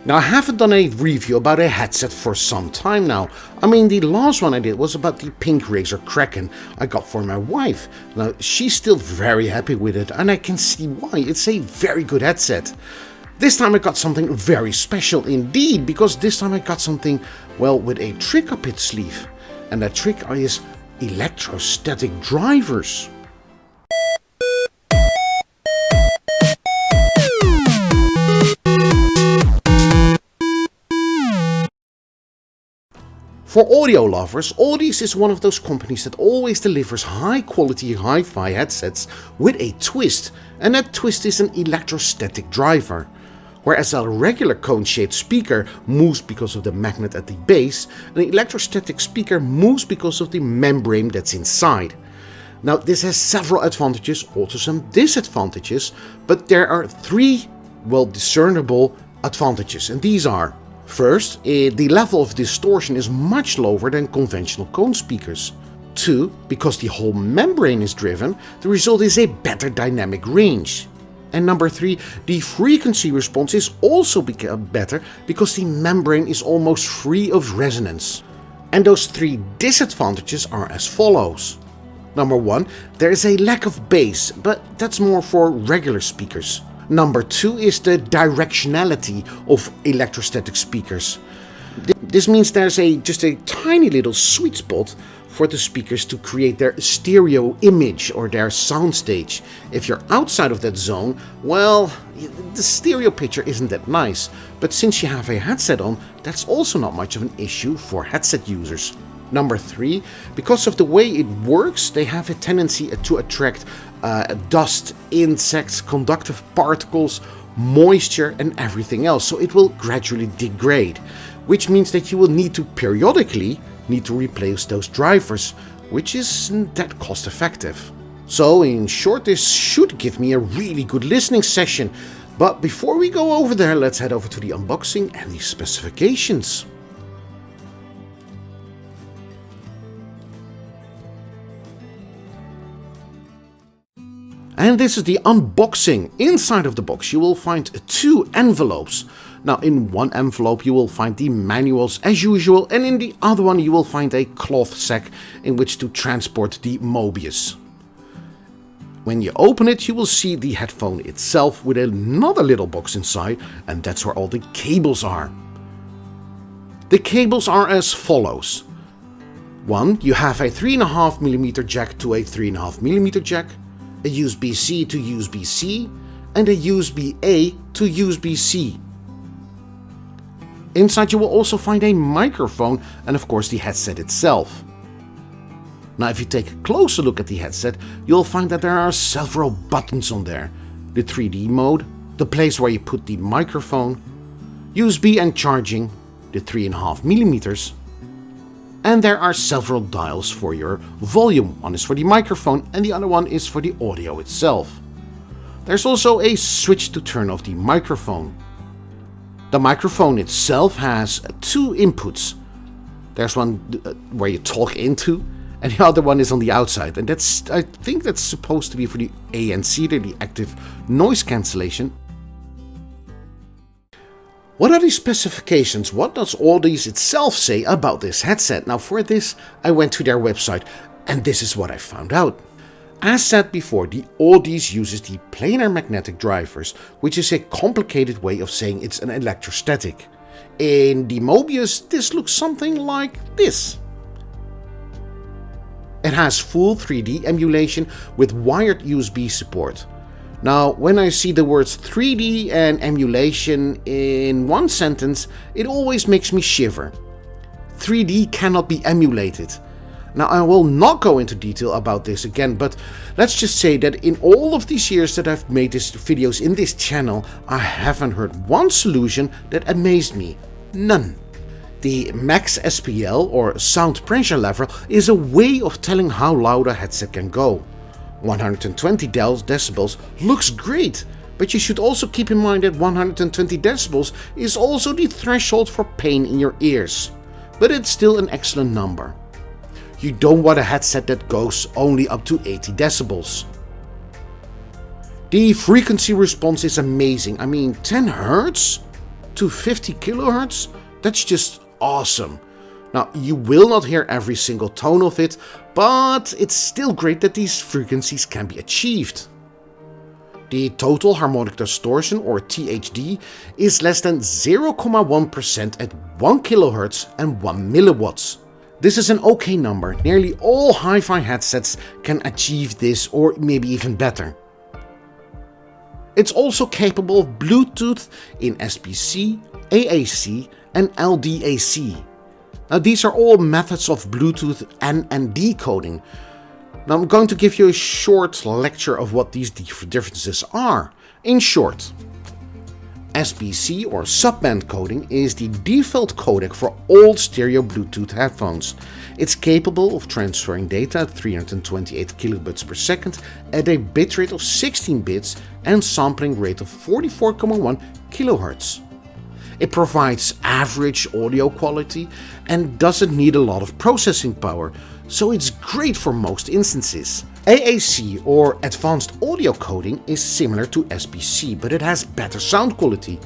Now, I haven't done a review about a headset for some time now. I mean, the last one I did was about the pink Razer Kraken I got for my wife. Now, she's still very happy with it, and I can see why. It's a very good headset. This time I got something very special indeed, because this time I got something, well, with a trick up its sleeve. And that trick is electrostatic drivers. For audio lovers, Audeze is one of those companies that always delivers high quality hi-fi headsets with a twist, and that twist is an electrostatic driver. Whereas a regular cone-shaped speaker moves because of the magnet at the base, an electrostatic speaker moves because of the membrane that's inside. Now, this has several advantages, also some disadvantages, but there are three, well, discernible advantages, and these are: first, the level of distortion is much lower than conventional cone speakers. 2, because the whole membrane is driven, the result is a better dynamic range. And number 3, the frequency response is also better because the membrane is almost free of resonance. And those 3 disadvantages are as follows. Number 1, there is a lack of bass, but that's more for regular speakers. Number 2 is the directionality of electrostatic speakers. This means there's just a tiny little sweet spot for the speakers to create their stereo image or their soundstage. If you're outside of that zone, well, the stereo picture isn't that nice. But since you have a headset on, that's also not much of an issue for headset users. Number 3, because of the way it works, they have a tendency to attract dust, insects, conductive particles, moisture and everything else, so it will gradually degrade, which means that you will need to periodically replace those drivers, which isn't that cost effective. So in short, this should give me a really good listening session, but before we go over there, let's head over to the unboxing and the specifications. And this is the unboxing. Inside of the box you will find 2 envelopes. Now, in one envelope you will find the manuals as usual, and in the other one you will find a cloth sack in which to transport the Mobius. When you open it, you will see the headphone itself with another little box inside, and that's where all the cables are. The cables are as follows. 1, you have a 3.5mm jack to a 3.5mm jack, a USB-C to USB-C, and a USB-A to USB-C. Inside you will also find a microphone and of course the headset itself. Now, if you take a closer look at the headset, you'll find that there are several buttons on there. The 3D mode, the place where you put the microphone, USB and charging, the 3.5mm, and there are several dials for your volume. One is for the microphone and the other one is for the audio itself. There's also a switch to turn off the microphone. The microphone itself has 2 inputs. There's one where you talk into, and the other one is on the outside, and I think that's supposed to be for the ANC, the active noise cancellation. What are the specifications? What does Audeze itself say about this headset? Now, for this I went to their website and this is what I found out. As said before, the Audeze uses the planar magnetic drivers, which is a complicated way of saying it's an electrostatic. In the Mobius, this looks something like this. It has full 3D emulation with wired USB support. Now, when I see the words 3D and emulation in one sentence, it always makes me shiver. 3D cannot be emulated. Now, I will not go into detail about this again, but let's just say that in all of these years that I've made these videos in this channel, I haven't heard one solution that amazed me. None. The max SPL, or sound pressure level, is a way of telling how loud a headset can go. 120 decibels looks great, but you should also keep in mind that 120 decibels is also the threshold for pain in your ears. But it's still an excellent number. You don't want a headset that goes only up to 80 decibels. The frequency response is amazing. I mean, 10 Hz? up to 50 kHz, that's just awesome. Now, you will not hear every single tone of it, but it's still great that these frequencies can be achieved. The total harmonic distortion, or THD, is less than 0.1% at 1 kHz and 1 milliwatts. This is an okay number. Nearly all hi-fi headsets can achieve this, or maybe even better. It's also capable of Bluetooth in SBC, AAC and LDAC. Now, these are all methods of Bluetooth and decoding. Now, I'm going to give you a short lecture of what these differences are. In short, SBC, or subband coding, is the default codec for all stereo Bluetooth headphones. It's capable of transferring data at 328 kilobits per second at a bitrate of 16 bits and sampling rate of 44.1 kHz. It provides average audio quality and doesn't need a lot of processing power, so it's great for most instances. AAC, or Advanced Audio Coding, is similar to SBC, but it has better sound quality.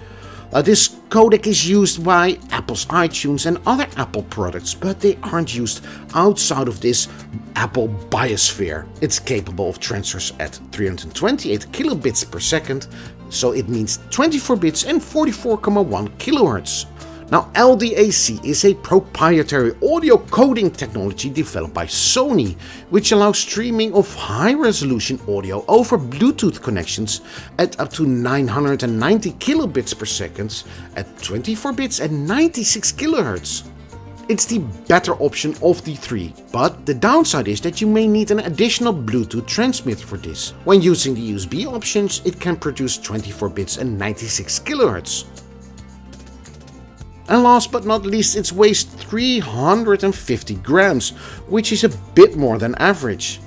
This codec is used by Apple's iTunes and other Apple products, but they aren't used outside of this Apple biosphere. It's capable of transfers at 328 kilobits per second, so it means 24 bits and 44.1 kHz. Now, LDAC is a proprietary audio coding technology developed by Sony, which allows streaming of high-resolution audio over Bluetooth connections at up to 990 kilobits per second at 24 bits and 96 kHz. It's the better option of the three, but the downside is that you may need an additional Bluetooth transmitter for this. When using the USB options, it can produce 24 bits and 96 kHz. And last but not least, it weighs 350 grams, which is a bit more than average.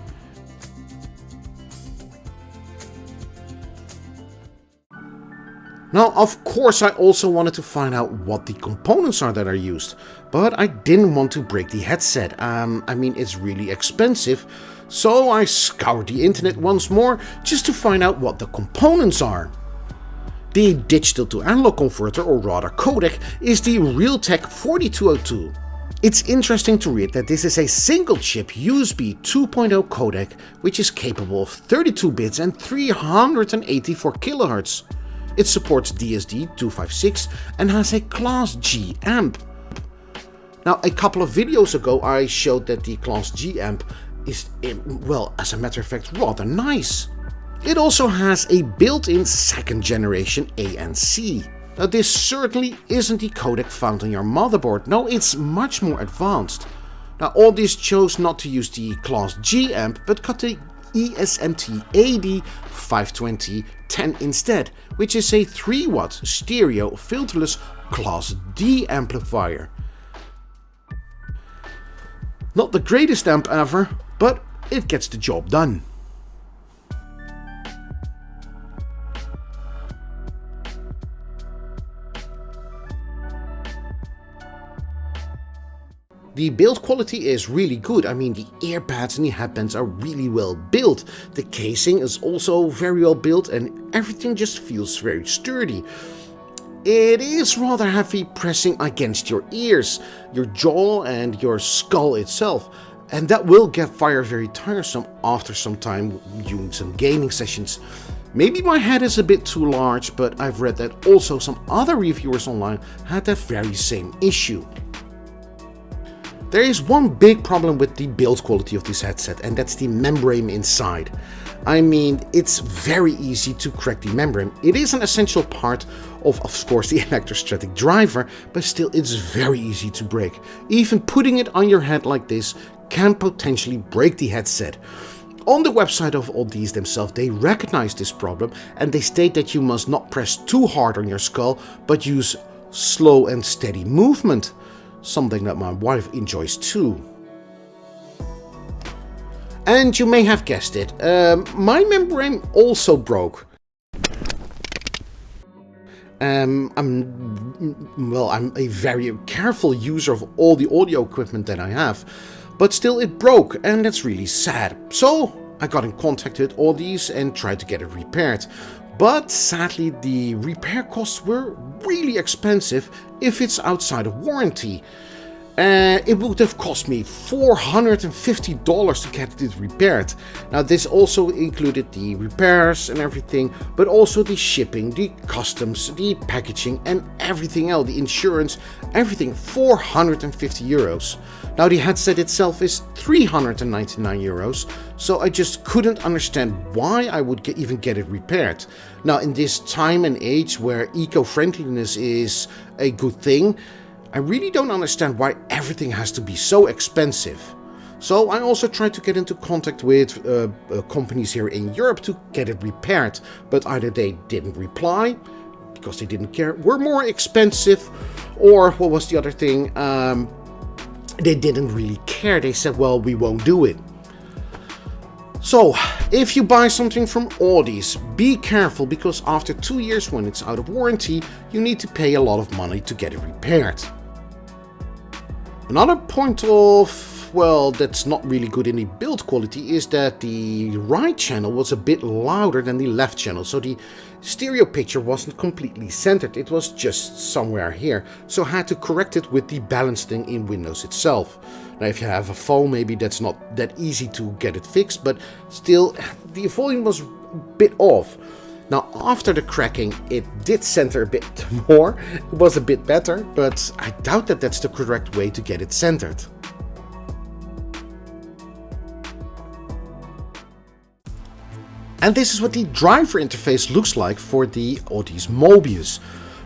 Now, of course, I also wanted to find out what the components are that are used, but I didn't want to break the headset. I mean, it's really expensive, so I scoured the internet once more just to find out what the components are. The digital to analog converter, or rather codec, is the Realtek 4202. It's interesting to read that this is a single chip USB 2.0 codec, which is capable of 32 bits and 384 kHz. It supports DSD-256 and has a Class G amp. Now, a couple of videos ago I showed that the Class G amp is, well, as a matter of fact, rather nice. It also has a built-in second generation ANC. Now, this certainly isn't the codec found on your motherboard. No, it's much more advanced. Now, Audeze chose not to use the Class G amp, but got the ESMT AD52010 instead, which is a 3-watt stereo filterless Class D amplifier. Not the greatest amp ever, but it gets the job done. The build quality is really good. I mean, the earpads and the headbands are really well built. The casing is also very well built and everything just feels very sturdy. It is rather heavy pressing against your ears, your jaw and your skull itself. And that will get very tiresome after some time during some gaming sessions. Maybe my head is a bit too large, but I've read that also some other reviewers online had that very same issue. There is one big problem with the build quality of this headset, and that's the membrane inside. I mean, it's very easy to crack the membrane. It is an essential part of course, the electrostatic driver, but still it's very easy to break. Even putting it on your head like this can potentially break the headset. On the website of Audeze themselves, they recognize this problem and they state that you must not press too hard on your skull, but use slow and steady movement. Something that my wife enjoys too. And you may have guessed it, my membrane also broke. I'm a very careful user of all the audio equipment that I have, but still it broke and that's really sad. So I got in contact with Audeze and tried to get it repaired. But sadly the repair costs were really expensive if it's outside of warranty. It would have cost me $450 to get it repaired. Now this also included the repairs and everything, but also the shipping, the customs, the packaging and everything else, the insurance, everything, €450. Now the headset itself is €399, so I just couldn't understand why I would even get it repaired. Now in this time and age where eco-friendliness is a good thing, I really don't understand why everything has to be so expensive. So I also tried to get into contact with companies here in Europe to get it repaired, but either they didn't reply because they didn't care, were more expensive, or what was the other thing, they didn't really care. They said, well, we won't do it. So, if you buy something from Audeze, be careful, because after 2 years when it's out of warranty, you need to pay a lot of money to get it repaired. Another point of, well, that's not really good in the build quality is that the right channel was a bit louder than the left channel, so the stereo picture wasn't completely centered, it was just somewhere here, so I had to correct it with the balancing in Windows itself. Now if you have a phone, maybe that's not that easy to get it fixed, but still the volume was a bit off. Now after the cracking it did center a bit more, it was a bit better, but I doubt that that's the correct way to get it centered. And this is what the driver interface looks like for the Audeze Mobius.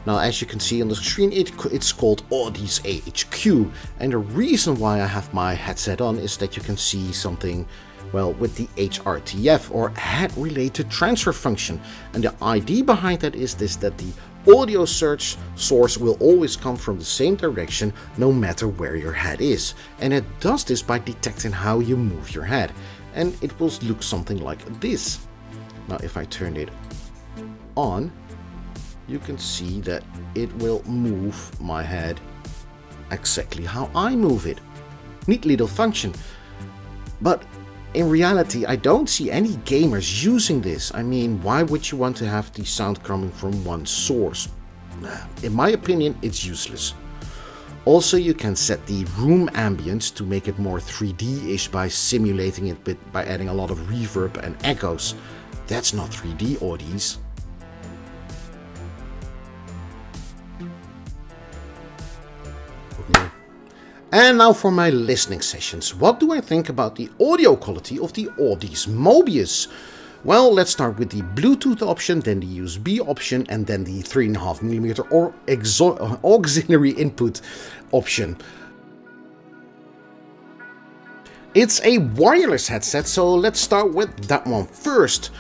Now as you can see on the screen, it's called Audeze HQ, and the reason why I have my headset on is that you can see something, well, with the HRTF or head related transfer function, and the idea behind that is this, that the audio search source will always come from the same direction no matter where your head is, and it does this by detecting how you move your head, and it will look something like this. Now if I turn it on, you can see that it will move my head exactly how I move it. Neat little function. But in reality, I don't see any gamers using this. I mean, why would you want to have the sound coming from one source? In my opinion, it's useless. Also, you can set the room ambience to make it more 3D-ish by simulating it by adding a lot of reverb and echoes. That's not 3D, Audeze. And now for my listening sessions. What do I think about the audio quality of the Audeze Mobius? Well, let's start with the Bluetooth option, then the USB option, and then the 3.5mm or auxiliary input option. It's a wireless headset, so let's start with that one first.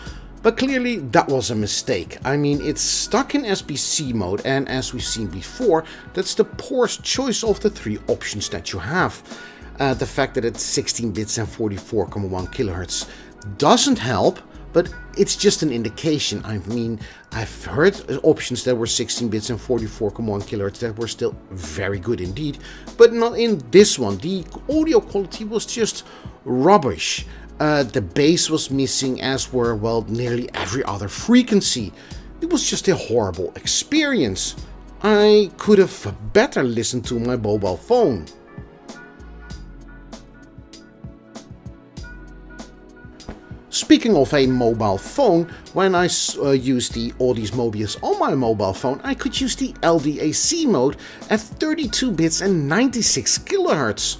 But clearly that was a mistake. I mean, it's stuck in SBC mode, and as we've seen before, that's the poorest choice of the three options that you have. The fact that it's 16 bits and 44.1 kHz doesn't help, but it's just an indication. I mean, I've heard options that were 16 bits and 44.1 kHz that were still very good indeed, but not in this one. The audio quality was just rubbish. The bass was missing, as were, well, nearly every other frequency. It was just a horrible experience. I could have better listened to my mobile phone. Speaking of a mobile phone, when I used the Audeze Mobius on my mobile phone, I could use the LDAC mode at 32 bits and 96 kHz.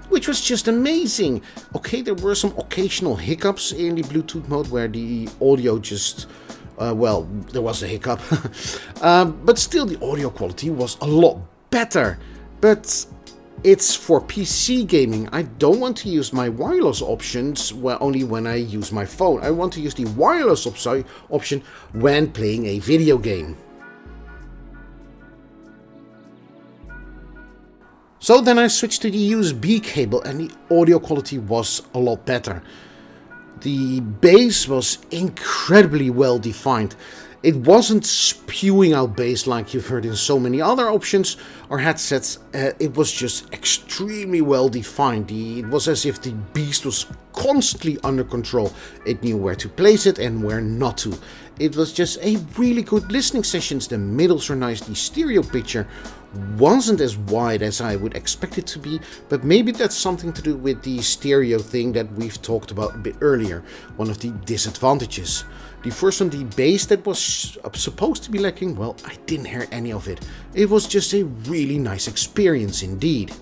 Which was just amazing. Okay, there were some occasional hiccups in the Bluetooth mode where the audio just, well, there was a hiccup. But still the audio quality was a lot better. But it's for PC gaming. I don't want to use my wireless options only when I use my phone. I want to use the wireless option when playing a video game. So then I switched to the USB cable and the audio quality was a lot better. The bass was incredibly well defined. It wasn't spewing out bass like you've heard in so many other options or headsets. It was just extremely well defined. It was as if the beast was constantly under control. It knew where to place it and where not to. It was just a really good listening sessions. The middles were nice. The stereo picture wasn't as wide as I would expect it to be, but maybe that's something to do with the stereo thing that we've talked about a bit earlier, one of the disadvantages. The first one, the bass that was supposed to be lacking, well, I didn't hear any of it. It was just a really nice experience indeed.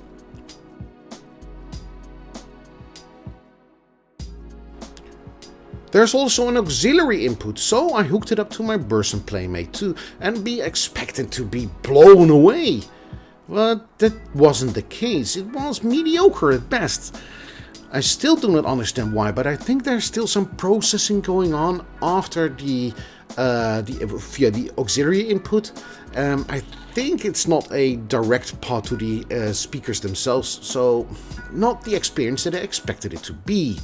There's also an auxiliary input, so I hooked it up to my Burson Playmate 2 and be expected to be blown away. But that wasn't the case. It was mediocre at best. I still do not understand why, but I think there's still some processing going on after via the auxiliary input. I think it's not a direct path to the speakers themselves, so not the experience that I expected it to be.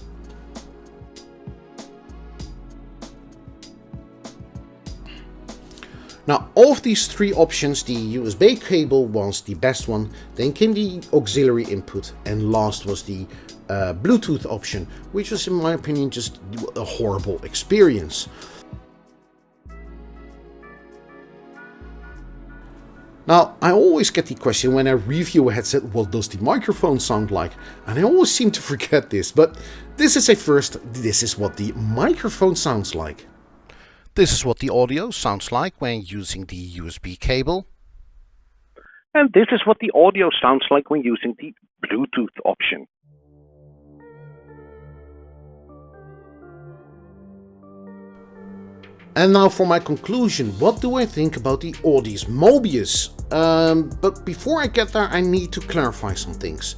Now, of these three options, the USB cable was the best one, then came the auxiliary input, and last was the Bluetooth option, which was in my opinion just a horrible experience. Now, I always get the question when I review a headset, what does the microphone sound like? And I always seem to forget this, but this is a first. This is what the microphone sounds like. This is what the audio sounds like when using the USB cable. And this is what the audio sounds like when using the Bluetooth option. And now for my conclusion, what do I think about the Audeze Mobius? But before I get there, I need to clarify some things.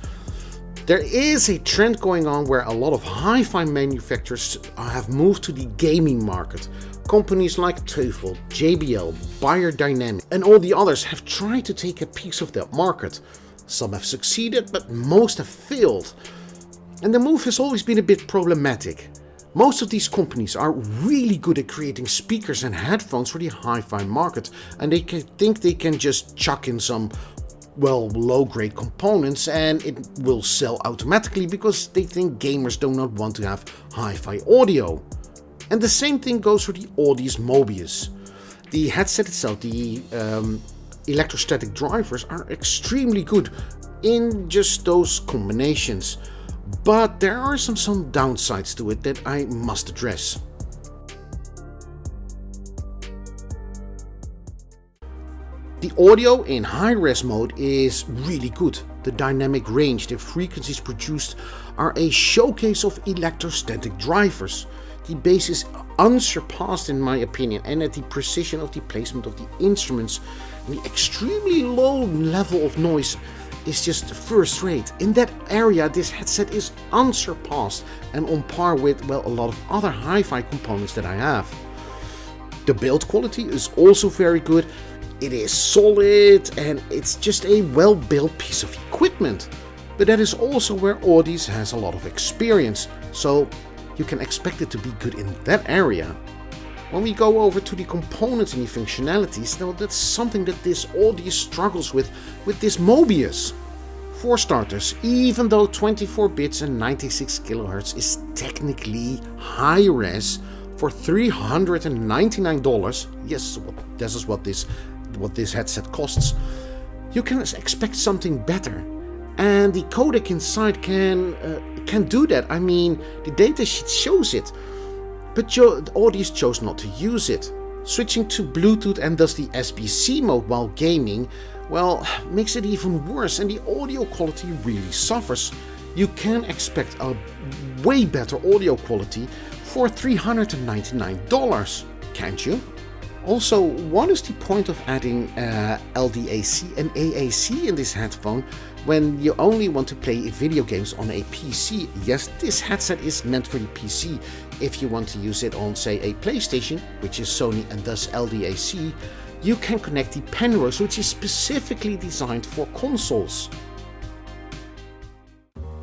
There is a trend going on where a lot of hi-fi manufacturers have moved to the gaming market. Companies like Teufel, JBL, Beyerdynamic and all the others have tried to take a piece of that market. Some have succeeded, but most have failed. And the move has always been a bit problematic. Most of these companies are really good at creating speakers and headphones for the hi-fi market, and they think they can just chuck in some, well, low-grade components and it will sell automatically because they think gamers do not want to have hi-fi audio. And the same thing goes for the Audeze Mobius. The headset itself, the electrostatic drivers are extremely good in just those combinations. But there are some downsides to it that I must address. The audio in high-res mode is really good. The dynamic range, the frequencies produced are a showcase of electrostatic drivers. The bass is unsurpassed in my opinion, and at the precision of the placement of the instruments and the extremely low level of noise is just first rate. In that area, this headset is unsurpassed and on par with, well, a lot of other hi-fi components that I have. The build quality is also very good. It is solid and it's just a well-built piece of equipment. But that is also where Audeze has a lot of experience, so you can expect it to be good in that area. When we go over to the components and the functionalities, now that's something that this Audeze struggles with this Mobius. For starters, even though 24 bits and 96 kHz is technically high res for $399, yes, this is what this headset costs, you can expect something better. And the codec inside can do that. I mean, the datasheet shows it, but Audeze chose not to use it. Switching to Bluetooth and thus the SBC mode while gaming, well, makes it even worse, and the audio quality really suffers. You can expect a way better audio quality for $399, can't you? Also, what is the point of adding LDAC and AAC in this headphone when you only want to play video games on a PC? Yes, this headset is meant for the PC. If you want to use it on, say, a PlayStation, which is Sony and thus LDAC, you can connect the Penrose, which is specifically designed for consoles.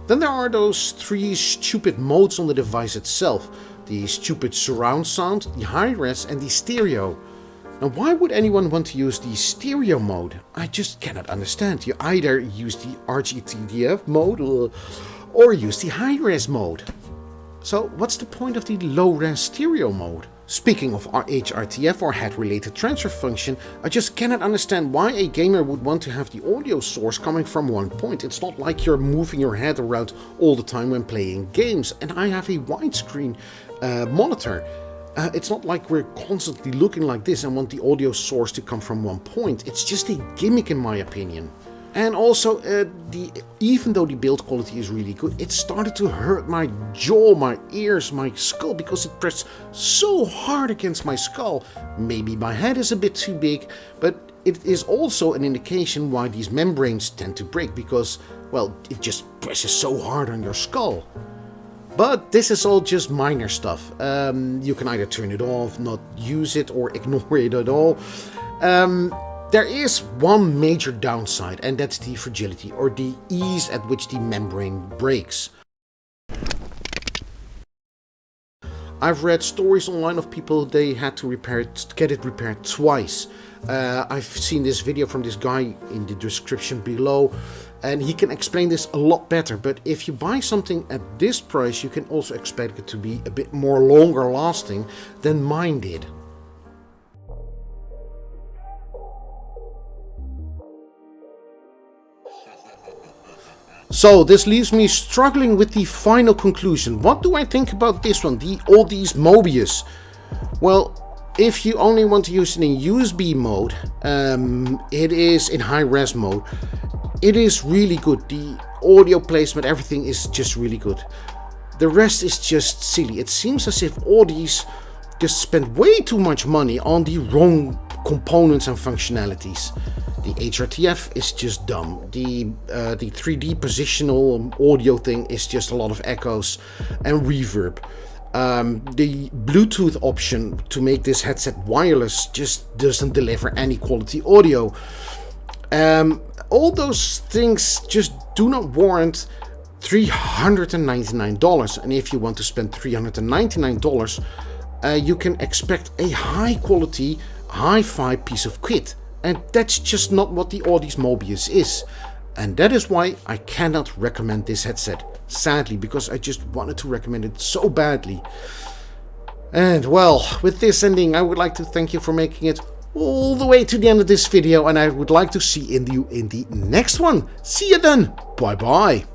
Then there are those three stupid modes on the device itself. The stupid surround sound, the high-res and the stereo. Now, why would anyone want to use the stereo mode? I just cannot understand. You either use the RGTDF mode or use the high-res mode. So what's the point of the low-res stereo mode? Speaking of our HRTF or head related transfer function, I just cannot understand why a gamer would want to have the audio source coming from one point. It's not like you're moving your head around all the time when playing games, and I have a widescreen monitor. It's not like we're constantly looking like this and want the audio source to come from one point. It's just a gimmick in my opinion. And also, even though the build quality is really good, it started to hurt my jaw, my ears, my skull, because it pressed so hard against my skull. Maybe my head is a bit too big, but it is also an indication why these membranes tend to break, because, well, it just presses so hard on your skull. But this is all just minor stuff. You can either turn it off, not use it, or ignore it at all. There is one major downside, and that's the fragility, or the ease at which the membrane breaks. I've read stories online of people they had to get it repaired twice. I've seen this video from this guy in the description below, and he can explain this a lot better. But if you buy something at this price, you can also expect it to be a bit more longer lasting than mine did. So this leaves me struggling with the final conclusion. What do I think about this one, the Audeze Mobius? Well, if you only want to use it in USB mode, it is in high-res mode. It is really good. The audio placement, everything is just really good. The rest is just silly. It seems as if Audeze just spent way too much money on the wrong components and functionalities. The HRTF is just dumb. The 3D positional audio thing is just a lot of echoes and reverb. The Bluetooth option to make this headset wireless just doesn't deliver any quality audio. All those things just do not warrant $399. And if you want to spend $399, you can expect a high quality hi-fi piece of kit. And that's just not what the Audeze Mobius is. And that is why I cannot recommend this headset. Sadly, because I just wanted to recommend it so badly. And well, with this ending, I would like to thank you for making it all the way to the end of this video. And I would like to see you in the next one. See you then. Bye bye.